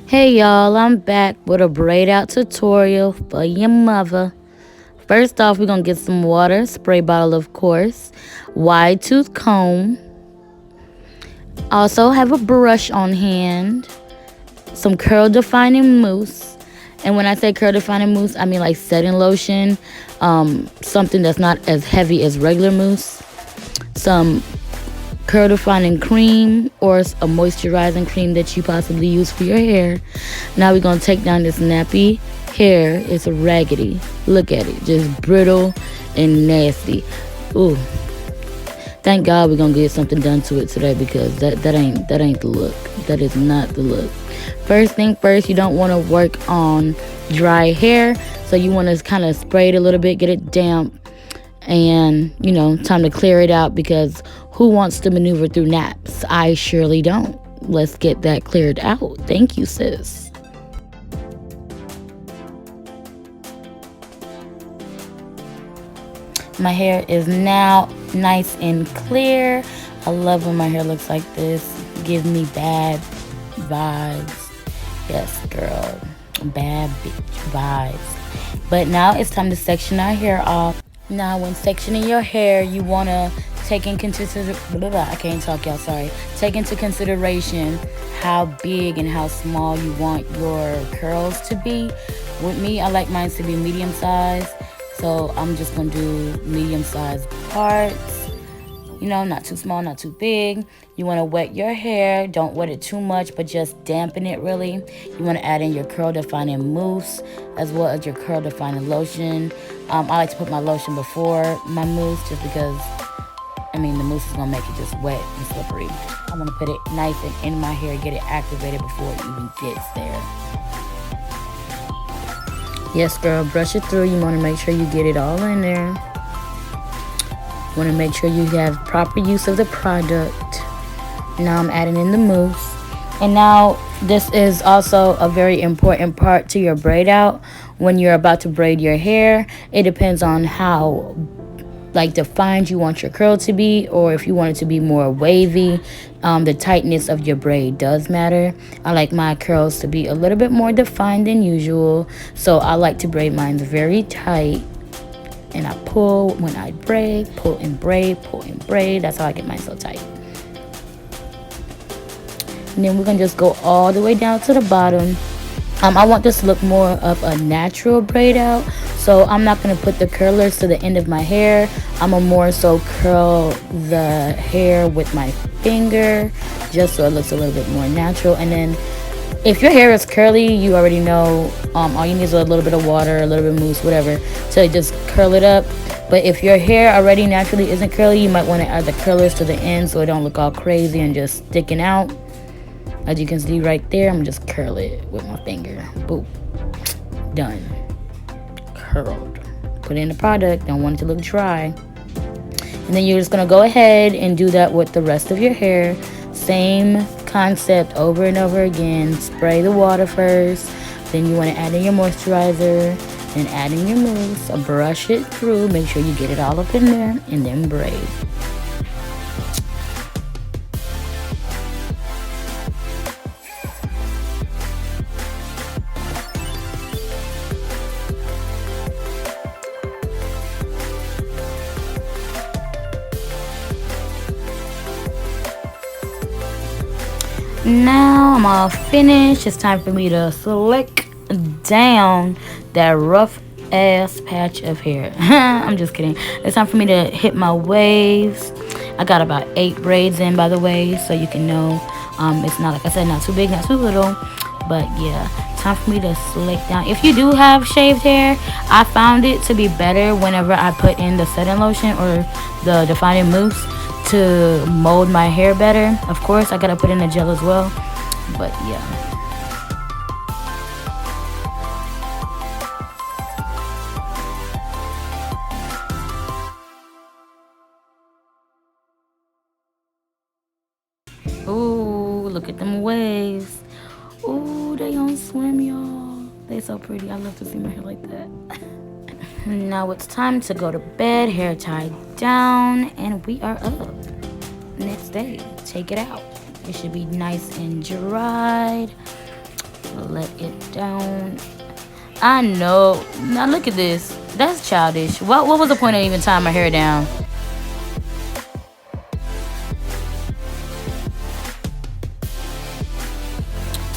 Hey y'all, I'm back with a braid out tutorial for your mother. First off, we're gonna get some water, spray bottle of course, wide tooth comb. Also have a brush on hand, some curl defining mousse. And when I say curl defining mousse, I mean like setting lotion, something that's not as heavy as regular mousse. Some curl defining cream or a moisturizing cream that you possibly use for your hair. Now we're gonna take down this nappy hair. It's raggedy. Look at it, just brittle and nasty. Ooh, thank God we're gonna get something done to it today because that ain't the look. That is not the look. First thing first, you don't want to work on dry hair, so you want to kind of spray it a little bit, get it damp, and time to clear it out because who wants to maneuver through naps? I surely don't. Let's get that cleared out. Thank you, sis. My hair is now nice and clear. I love when my hair looks like this. Give me bad vibes. Yes, girl. Bad bitch vibes. But now it's time to section our hair off. Now, when sectioning your hair, you want to take in I can't talk, y'all, sorry. Take into consideration how big and how small you want your curls to be. With me, I like mine to be medium size. So I'm just going to do medium sized parts. Not too small, not too big. You want to wet your hair. Don't wet it too much, but just dampen it really. You want to add in your curl defining mousse as well as your curl defining lotion. I like to put my lotion before my mousse just because, the mousse is going to make it just wet and slippery. I want to put it nice and in my hair, get it activated before it even gets there. Yes, girl, brush it through. You want to make sure you get it all in there. Want to make sure you have proper use of the product. Now I'm adding in the mousse. And now this is also a very important part to your braid out. When you're about to braid your hair, it depends on how defined you want your curl to be, or if you want it to be more wavy. The tightness of your braid does matter. I like my curls to be a little bit more defined than usual, so I like to braid mine very tight. And I pull when I braid, pull and braid, pull and braid. That's how I get mine so tight. And then we're gonna just go all the way down to the bottom. I want this to look more of a natural braid out, so I'm not gonna put the curlers to the end of my hair. I'm gonna more so curl the hair with my finger, just so it looks a little bit more natural. And then if your hair is curly, you already know all you need is a little bit of water, a little bit of mousse, whatever, to just curl it up. But if your hair already naturally isn't curly, you might want to add the curlers to the end so it don't look all crazy and just sticking out. As you can see right there, I'm gonna just curl it with my finger. Boop. Done. Curled. Put in the product. Don't want it to look dry. And then you're just gonna go ahead and do that with the rest of your hair. Same concept over and over again. Spray the water first. Then you want to add in your moisturizer. Then add in your mousse. Brush it through. Make sure you get it all up in there. And then braid. Now I'm all finished. It's time for me to slick down that rough ass patch of hair. I'm just kidding. It's time for me to hit my waves. I got about 8 braids in, by the way, so you can know it's not, like I said, not too big, not too little. But yeah, time for me to slick down. If you do have shaved hair, I found it to be better whenever I put in the setting lotion or the defining mousse to mold my hair better. Of course, I gotta put in the gel as well, but yeah. Ooh, look at them waves. Ooh, they on swim, y'all. They so pretty. I love to see my hair like that. Now it's time to go to bed, hair tied down, and we are up. Next day, take it out. It should be nice and dried. down. I know. Now look at this. That's childish. What was the point of even tying my hair down?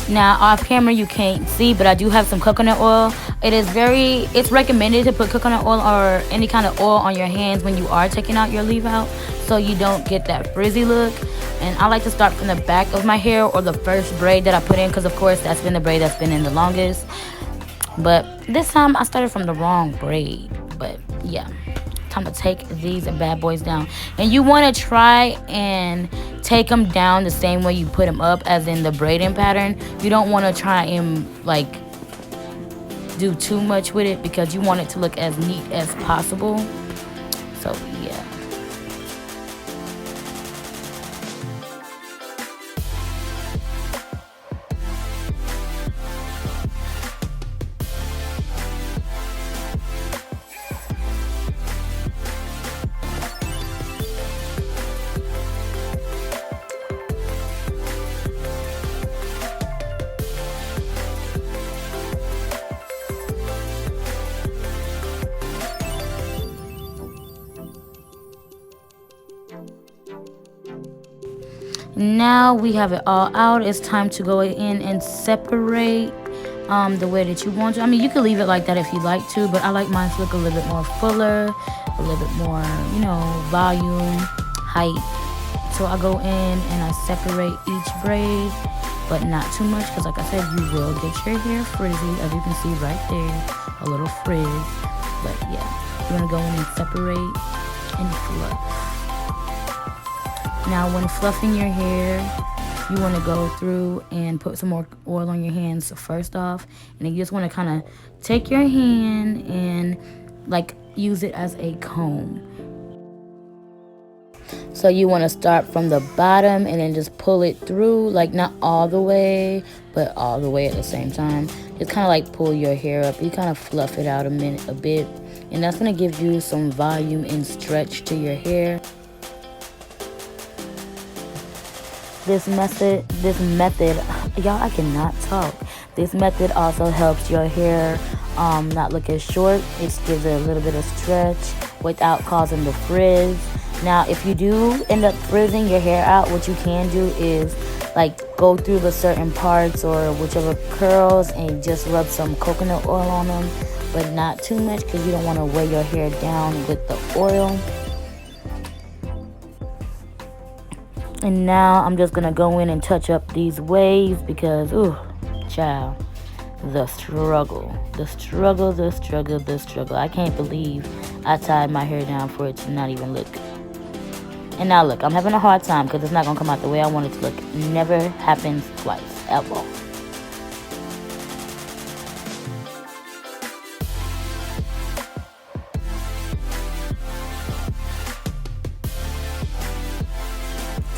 Now off camera you can't see, but I do have some coconut oil. It's recommended to put coconut oil or any kind of oil on your hands when you are taking out your leave out, so you don't get that frizzy look. And I like to start from the back of my hair or the first braid that I put in, because of course that's been the braid that's been in the longest. But this time I started from the wrong braid. But yeah, time to take these bad boys down. And you want to try and take them down the same way you put them up, as in the braiding pattern. You don't want to try and like do too much with it, because you want it to look as neat as possible. So yeah. Now we have it all out. It's time to go in and separate the way that you want to. I mean, you could leave it like that if you like to, but I like mine to look a little bit more fuller, a little bit more, you know, volume, height. So I go in and I separate each braid, but not too much, because like I said, you will get your hair frizzy, as you can see right there, a little frizz. But yeah, you want to go in and separate and fluff. Now when fluffing your hair, you want to go through and put some more oil on your hands first off, and then you just want to kind of take your hand and like use it as a comb. So you want to start from the bottom and then just pull it through, like not all the way, but all the way at the same time. Just kind of like pull your hair up. You kind of fluff it out a bit, and that's going to give you some volume and stretch to your hair. This method, y'all, I cannot talk. This method also helps your hair not look as short. It gives it a little bit of stretch without causing the frizz. Now, if you do end up frizzing your hair out, what you can do is like go through the certain parts or whichever curls and just rub some coconut oil on them, but not too much, because you don't want to weigh your hair down with the oil. And now I'm just gonna go in and touch up these waves, because ooh, child, the struggle. I can't believe I tied my hair down for it to not even look. And now look, I'm having a hard time because it's not gonna come out the way I want it to look. Never happens twice, ever.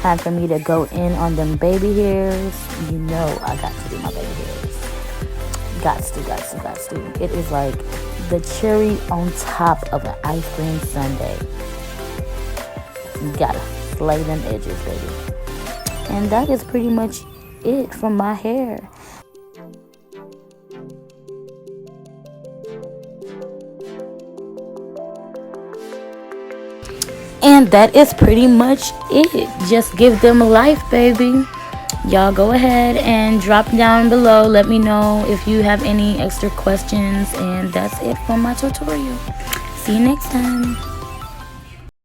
Time for me to go in on them baby hairs. You know I got to do my baby hairs. Got to. It is like the cherry on top of an ice cream sundae. You gotta slay them edges, baby. And that is pretty much it for my hair. And that is pretty much it. Just give them life, baby. Y'all go ahead and drop down below. Let me know if you have any extra questions. And that's it for my tutorial. See you next time.